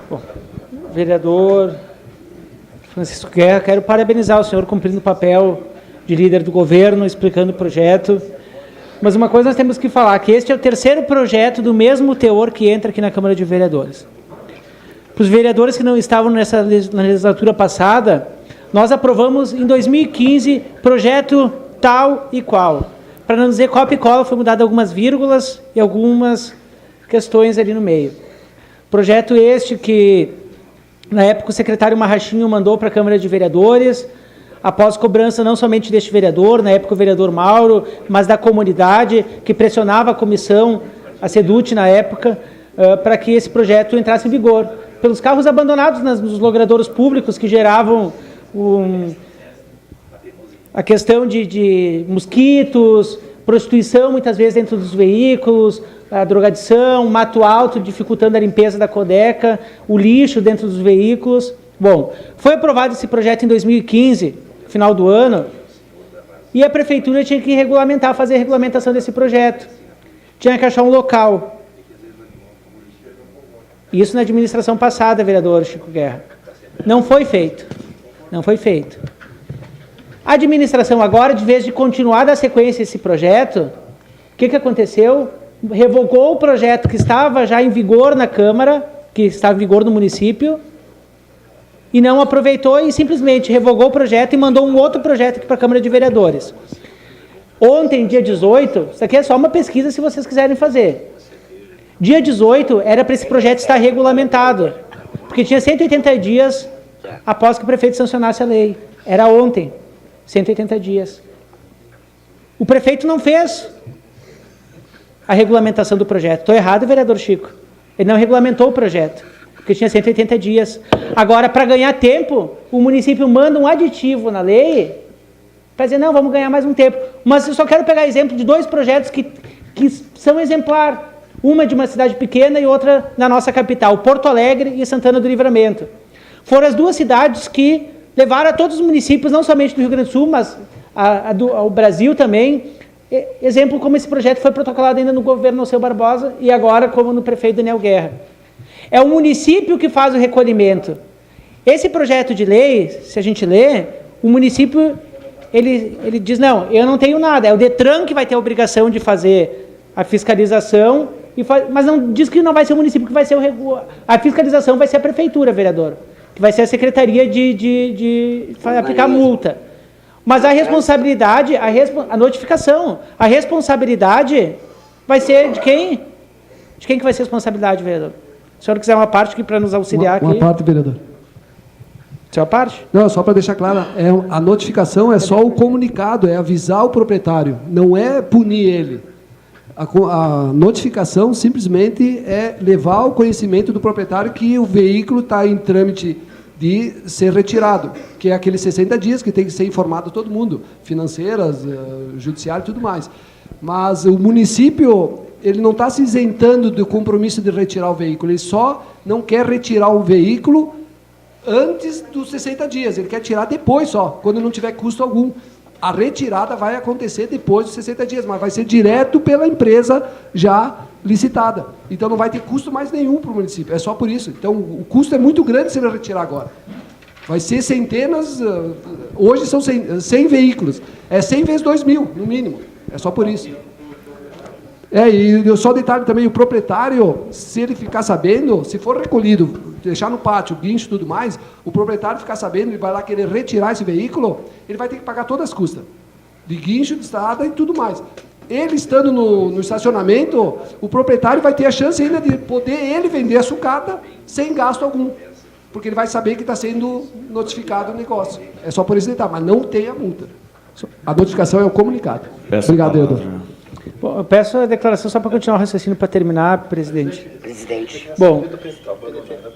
Bom, vereador Francisco Guerra, quero parabenizar o senhor cumprindo o papel de líder do governo, explicando o projeto. Mas uma coisa nós temos que falar, que este é o terceiro projeto do mesmo teor que entra aqui na Câmara de Vereadores. Para os vereadores que não estavam na legislatura passada, nós aprovamos em 2015 projeto tal e qual. Para não dizer cópia e cola, foi mudado algumas vírgulas e algumas questões ali no meio. Projeto este que, na época, o secretário Marrachinho mandou para a Câmara de Vereadores, após cobrança não somente deste vereador, na época o vereador Mauro, mas da comunidade, que pressionava a comissão, a SEDUT na época, para que esse projeto entrasse em vigor. Pelos carros abandonados nos logradouros públicos, que geravam a questão de mosquitos, prostituição muitas vezes dentro dos veículos, a drogadição, mato alto dificultando a limpeza da Codeca, o lixo dentro dos veículos. Bom, foi aprovado esse projeto em 2015, final do ano, e a prefeitura tinha que regulamentar, fazer a regulamentação desse projeto. Tinha que achar um local. Isso na administração passada, vereador Chico Guerra. Não foi feito. Não foi feito. A administração agora, de vez de continuar da sequência esse projeto, o que aconteceu? Revogou o projeto que estava já em vigor na Câmara, que estava em vigor no município, e não aproveitou e simplesmente revogou o projeto e mandou um outro projeto aqui para a Câmara de Vereadores. Ontem, dia 18, isso aqui é só uma pesquisa se vocês quiserem fazer. Dia 18 era para esse projeto estar regulamentado, porque tinha 180 dias após que o prefeito sancionasse a lei. Era ontem, 180 dias. O prefeito não fez a regulamentação do projeto. Estou errado, vereador Chico? Ele não regulamentou o projeto, porque tinha 180 dias. Agora, para ganhar tempo, o município manda um aditivo na lei para dizer, não, vamos ganhar mais um tempo. Mas eu só quero pegar exemplo de dois projetos que são exemplar. Uma de uma cidade pequena e outra na nossa capital, Porto Alegre e Santana do Livramento. Foram as duas cidades que levaram a todos os municípios, não somente do Rio Grande do Sul, mas ao Brasil também. Exemplo como esse projeto foi protocolado ainda no governo Alceu Barbosa e agora como no prefeito Daniel Guerra. É o município que faz o recolhimento. Esse projeto de lei, se a gente lê, o município ele diz, não, eu não tenho nada, é o DETRAN que vai ter a obrigação de fazer a fiscalização, mas não diz que não vai ser o município que vai ser a fiscalização, vai ser a prefeitura, vereador, que vai ser a secretaria de aplicar multa. Mas a responsabilidade, a notificação, a responsabilidade vai ser de quem? De quem que vai ser a responsabilidade, vereador? Se o senhor quiser uma parte aqui para nos auxiliar aqui. Uma parte, vereador. Sua parte? Não, só para deixar claro, a notificação é só o comunicado, é avisar o proprietário, não é punir ele. A notificação simplesmente é levar ao conhecimento do proprietário que o veículo está em trâmite de ser retirado, que é aqueles 60 dias que tem que ser informado todo mundo, financeiras, judiciário e tudo mais. Mas o município, ele não está se isentando do compromisso de retirar o veículo, ele só não quer retirar o veículo antes dos 60 dias, ele quer tirar depois só, quando não tiver custo algum. A retirada vai acontecer depois dos 60 dias, mas vai ser direto pela empresa já licitada. Então não vai ter custo mais nenhum para o município, é só por isso. Então o custo é muito grande se ele retirar agora. Vai ser centenas, hoje são 100 veículos, é 100 vezes 2.000, no mínimo, é só por isso. E só detalhe também, o proprietário, se ele ficar sabendo, se for recolhido, deixar no pátio, guincho e tudo mais, o proprietário ficar sabendo, ele vai lá querer retirar esse veículo, ele vai ter que pagar todas as custas, de guincho, de estrada e tudo mais. Ele estando no estacionamento, o proprietário vai ter a chance ainda de poder ele vender a sucata sem gasto algum, porque ele vai saber que está sendo notificado o negócio. É só por esse detalhe, mas não tem a multa. A notificação é o comunicado. Obrigado, vereador. Bom, eu peço a declaração só para continuar o raciocínio para terminar, presidente. Presidente. Bom,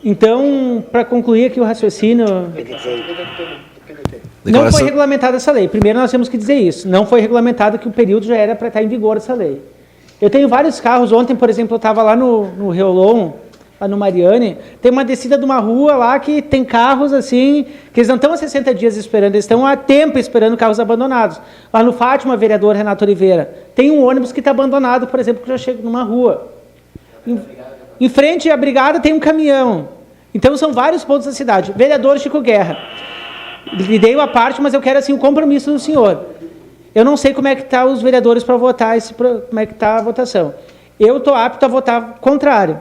então, para concluir aqui o raciocínio, não foi regulamentada essa lei. Primeiro nós temos que dizer isso. Não foi regulamentado que o período já era para estar em vigor essa lei. Eu tenho vários carros. Ontem, por exemplo, eu estava lá no Reolon, lá no Mariane, tem uma descida de uma rua lá que tem carros assim, que eles não estão há 60 dias esperando, eles estão há tempo esperando carros abandonados. Lá no Fátima, vereador Renato Oliveira, tem um ônibus que está abandonado, por exemplo, que já chega numa rua. Em frente à brigada tem um caminhão. Então, são vários pontos da cidade. Vereador Chico Guerra, lhe dei uma parte, mas eu quero, assim, um compromisso do senhor. Eu não sei como é que estão os vereadores para votar, como é que está a votação. Eu estou apto a votar contrário.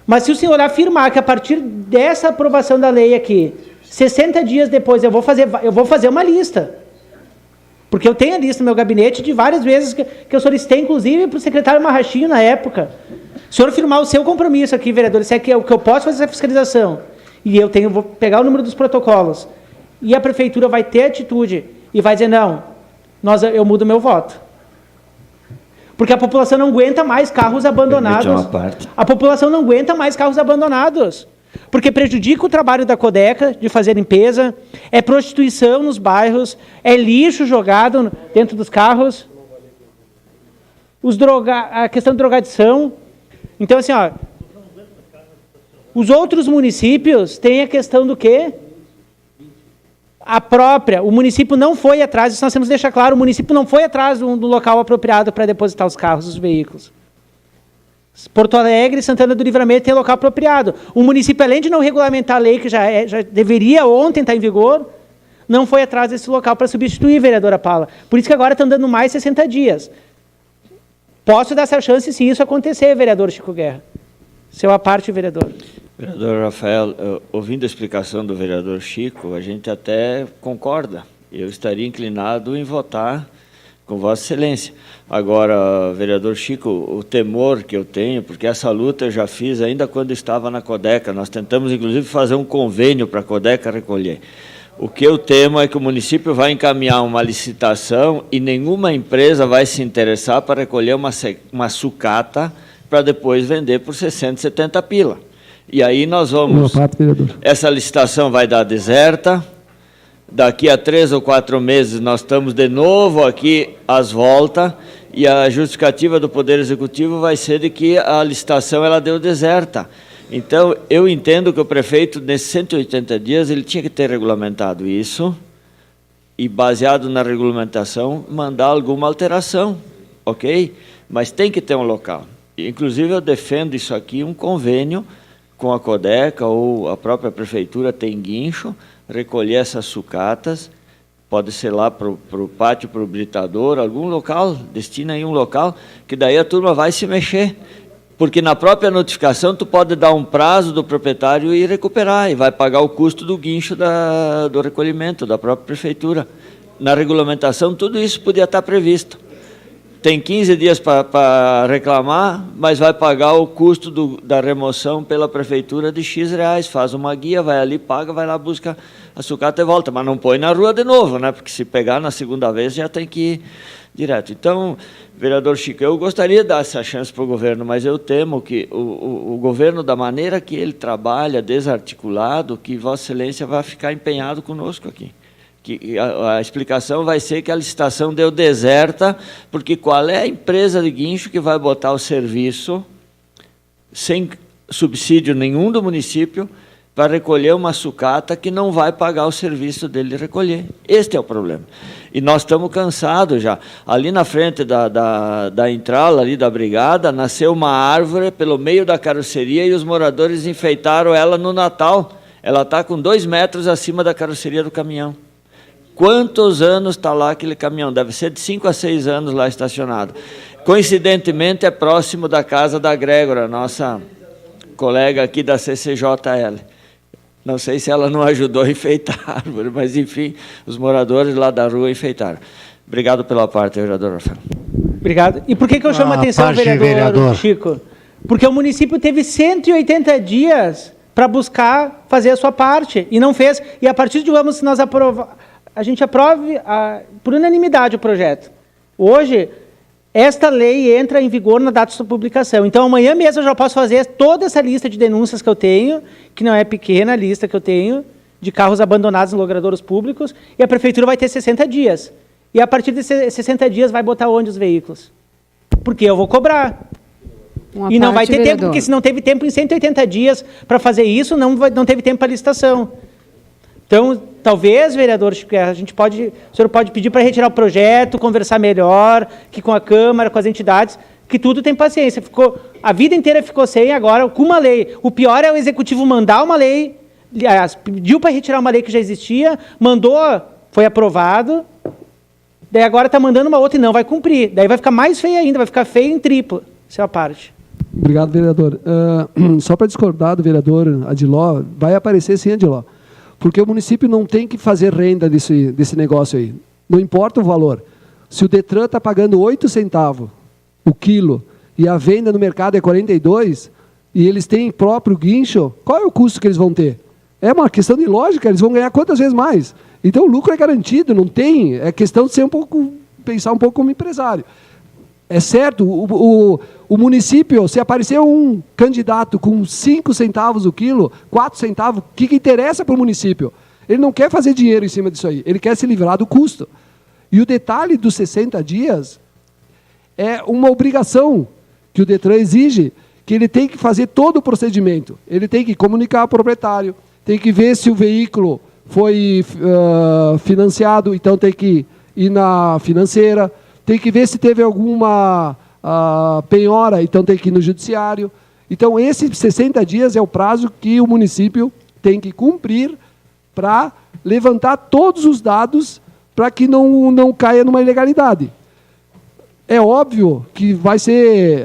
Mas se o senhor afirmar que a partir dessa aprovação da lei aqui, 60 dias depois eu vou fazer uma lista. Porque eu tenho a lista no meu gabinete de várias vezes que eu solicitei, inclusive, para o secretário Marrachinho na época. O senhor firmar o seu compromisso aqui, vereador, se é que eu posso fazer essa fiscalização, e vou pegar o número dos protocolos, e a prefeitura vai ter atitude e vai dizer, não, eu mudo meu voto. Porque a população não aguenta mais carros abandonados. A população não aguenta mais carros abandonados. Porque prejudica o trabalho da Codeca de fazer limpeza, é prostituição nos bairros, é lixo jogado dentro dos carros, a questão de drogadição. Então, assim, ó, os outros municípios têm a questão do quê? O município não foi atrás, isso nós temos que deixar claro, o município não foi atrás do local apropriado para depositar os carros, os veículos. Porto Alegre e Santana do Livramento tem local apropriado. O município, além de não regulamentar a lei, que já deveria ontem estar em vigor, não foi atrás desse local para substituir, vereadora Paula. Por isso que agora estão dando mais 60 dias. Posso dar essa chance se isso acontecer, vereador Chico Guerra. Seu à parte, vereador. Vereador Rafael, ouvindo a explicação do vereador Chico, a gente até concorda. Eu estaria inclinado em votar com Vossa Excelência. Agora, vereador Chico, o temor que eu tenho, porque essa luta eu já fiz ainda quando estava na Codeca, nós tentamos, inclusive, fazer um convênio para a Codeca recolher. O que eu temo é que o município vai encaminhar uma licitação e nenhuma empresa vai se interessar para recolher uma sucata para depois vender por 60, 70 pila. E aí nós vamos... Essa licitação vai dar deserta. Daqui a 3 ou 4 meses nós estamos de novo aqui às voltas e a justificativa do Poder Executivo vai ser de que a licitação ela deu deserta. Então, eu entendo que o prefeito, nesses 180 dias, ele tinha que ter regulamentado isso e, baseado na regulamentação, mandar alguma alteração, ok? Mas tem que ter um local. Inclusive, eu defendo isso aqui, um convênio com a Codeca ou a própria prefeitura tem guincho, recolher essas sucatas, pode ser lá para o pátio, para o britador, algum local, destina aí um local, que daí a turma vai se mexer. Porque na própria notificação tu pode dar um prazo do proprietário e recuperar, e vai pagar o custo do guincho do recolhimento da própria prefeitura. Na regulamentação tudo isso podia estar previsto. Tem 15 dias para reclamar, mas vai pagar o custo da remoção pela prefeitura de X reais. Faz uma guia, vai ali, paga, vai lá, busca a sucata e volta. Mas não põe na rua de novo, né? Porque se pegar na segunda vez já tem que ir direto. Então, vereador Chico, eu gostaria de dar essa chance para o governo, mas eu temo que o governo, da maneira que ele trabalha, desarticulado, que Vossa Excelência vai ficar empenhado conosco aqui. Que a explicação vai ser que a licitação deu deserta, porque qual é a empresa de guincho que vai botar o serviço, sem subsídio nenhum do município, para recolher uma sucata que não vai pagar o serviço dele de recolher? Este é o problema. E nós estamos cansados já. Ali na frente da entrada, ali da brigada, nasceu uma árvore pelo meio da carroceria e os moradores enfeitaram ela no Natal. Ela está com 2 metros acima da carroceria do caminhão. Quantos anos está lá aquele caminhão? Deve ser de 5 a 6 anos lá estacionado. Coincidentemente, é próximo da casa da Grégora, nossa colega aqui da CCJL. Não sei se ela não ajudou a enfeitar a árvore, mas, enfim, os moradores lá da rua enfeitaram. Obrigado pela parte, vereador Rafael. Obrigado. E por que eu chamo a atenção, vereador Chico? Porque o município teve 180 dias para buscar fazer a sua parte, e não fez. E a partir de vamos, se nós a gente aprove por unanimidade o projeto. Hoje, esta lei entra em vigor na data de sua publicação. Então, amanhã mesmo eu já posso fazer toda essa lista de denúncias que eu tenho, que não é pequena a lista que eu tenho, de carros abandonados em logradouros públicos, e a prefeitura vai ter 60 dias. E a partir desses 60 dias vai botar onde os veículos? Porque eu vou cobrar. E não vai ter tempo, porque se não teve tempo em 180 dias para fazer isso, não teve tempo para licitação. Então, talvez, vereador Chico Guerra, o senhor pode pedir para retirar o projeto, conversar melhor, que com a Câmara, com as entidades, que tudo tem paciência. A vida inteira ficou sem, agora com uma lei. O pior é o executivo mandar uma lei, pediu para retirar uma lei que já existia, mandou, foi aprovado, daí agora está mandando uma outra e não vai cumprir. Daí vai ficar mais feio ainda, vai ficar feio em triplo, essa é a parte. Obrigado, vereador. Só para discordar do vereador Adiló, vai aparecer sim, Adiló, porque o município não tem que fazer renda desse negócio aí. Não importa o valor. Se o Detran está pagando 8 centavos o quilo e a venda no mercado é 42 e eles têm próprio guincho, qual é o custo que eles vão ter? É uma questão de lógica, eles vão ganhar quantas vezes mais? Então o lucro é garantido, não tem, é questão de ser pensar um pouco como empresário. É certo, o município, se aparecer um candidato com 5 centavos o quilo, 4 centavos, o que interessa para o município? Ele não quer fazer dinheiro em cima disso aí, ele quer se livrar do custo. E o detalhe dos 60 dias é uma obrigação que o Detran exige, que ele tem que fazer todo o procedimento. Ele tem que comunicar ao proprietário, tem que ver se o veículo foi financiado, então tem que ir na financeira, tem que ver se teve alguma penhora, então tem que ir no judiciário. Então, esses 60 dias é o prazo que o município tem que cumprir para levantar todos os dados para que não caia numa ilegalidade. É óbvio que vai ser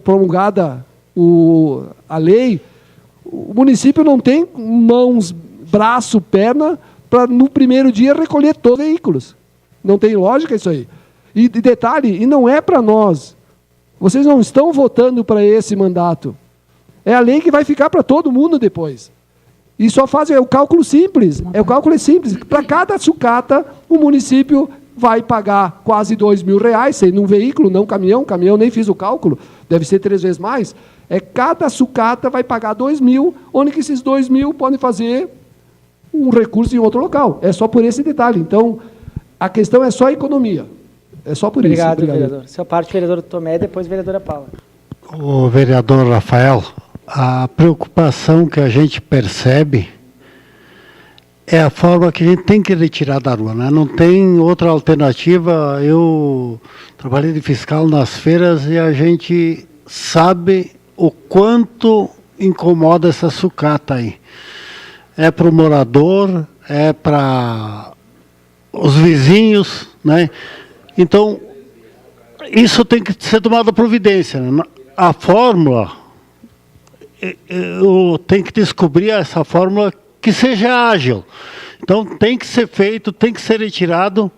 promulgada a lei. O município não tem mãos, braço, perna para, no primeiro dia, recolher todos os veículos. Não tem lógica isso aí. E detalhe, e não é para nós. Vocês não estão votando para esse mandato. É a lei que vai ficar para todo mundo depois. E só faz o cálculo simples. O cálculo é simples. Para cada sucata, o município vai pagar quase R$2.000, sendo um veículo, não caminhão. Caminhão nem fiz o cálculo, deve ser 3 vezes mais. Cada sucata vai pagar R$2.000, onde que esses R$2.000 podem fazer um recurso em outro local. É só por esse detalhe. Então, a questão é só economia. É só por isso. Obrigado, vereador. Sua parte, vereador Tomé, depois vereadora Paula. O vereador Rafael, a preocupação que a gente percebe é a forma que a gente tem que retirar da rua, né? Não tem outra alternativa. Eu trabalhei de fiscal nas feiras e a gente sabe o quanto incomoda essa sucata aí. É para o morador, é para os vizinhos, né? Então, isso tem que ser tomada providência, né? A fórmula, eu tenho que descobrir essa fórmula que seja ágil. Então, tem que ser feito, tem que ser retirado.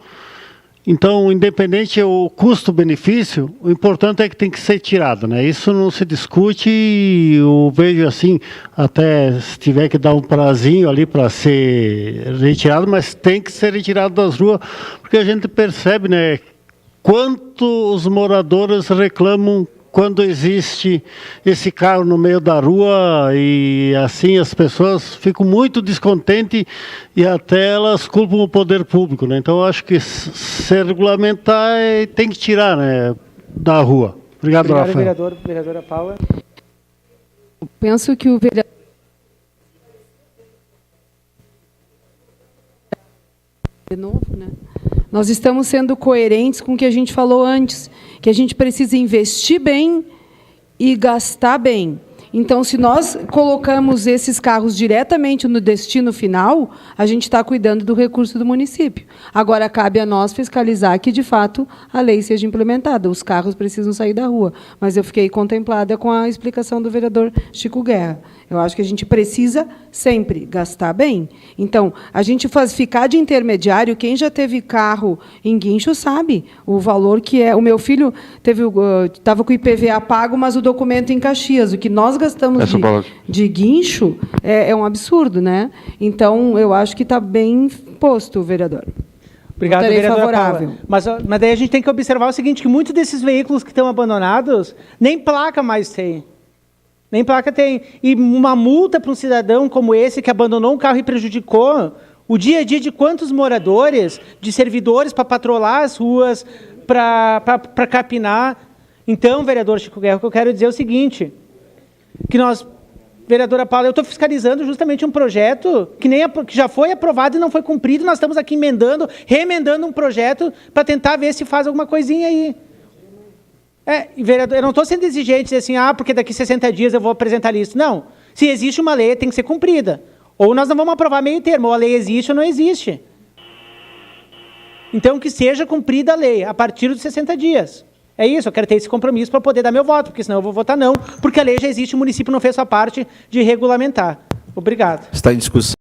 Então, independente do custo-benefício, o importante é que tem que ser tirado, né? Isso não se discute, eu vejo assim, até se tiver que dar um prazinho ali para ser retirado, mas tem que ser retirado das ruas, porque a gente percebe, né, quanto os moradores reclamam quando existe esse carro no meio da rua, e assim as pessoas ficam muito descontentes e até elas culpam o poder público, né? Então eu acho que se regulamentar tem que tirar, né, da rua. Obrigado, Rafael. Vereador, vereadora Paula. Eu penso que o vereador de novo, né? Nós estamos sendo coerentes com o que a gente falou antes, que a gente precisa investir bem e gastar bem. Então, se nós colocamos esses carros diretamente no destino final, a gente está cuidando do recurso do município. Agora, cabe a nós fiscalizar que, de fato, a lei seja implementada. Os carros precisam sair da rua. Mas eu fiquei contemplada com a explicação do vereador Chico Guerra. Eu acho que a gente precisa sempre gastar bem. Então, a gente ficar de intermediário, quem já teve carro em guincho sabe o valor que é. O meu filho estava com o IPVA pago, mas o documento em Caxias. O que nós gastamos de guincho é um absurdo, né? Então, eu acho que está bem posto, vereador. Obrigado, Votarei vereadora favorável. Paula. Mas daí a gente tem que observar o seguinte, que muitos desses veículos que estão abandonados, nem placa mais tem. Nem placa tem. E uma multa para um cidadão como esse, que abandonou um carro e prejudicou o dia a dia de quantos moradores, de servidores para patrolar as ruas, para capinar. Então, vereador Chico Guerra, o que eu quero dizer é o seguinte, que nós, vereadora Paula, eu estou fiscalizando justamente um projeto que já foi aprovado e não foi cumprido, nós estamos aqui remendando um projeto para tentar ver se faz alguma coisinha aí. Vereador, eu não estou sendo exigente, dizer assim, porque daqui 60 dias eu vou apresentar a lista. Não. Se existe uma lei, tem que ser cumprida. Ou nós não vamos aprovar meio termo, ou a lei existe ou não existe. Então, que seja cumprida a lei, a partir dos 60 dias. É isso, eu quero ter esse compromisso para poder dar meu voto, porque senão eu vou votar não, porque a lei já existe, o município não fez sua parte de regulamentar. Obrigado. Está em discussão.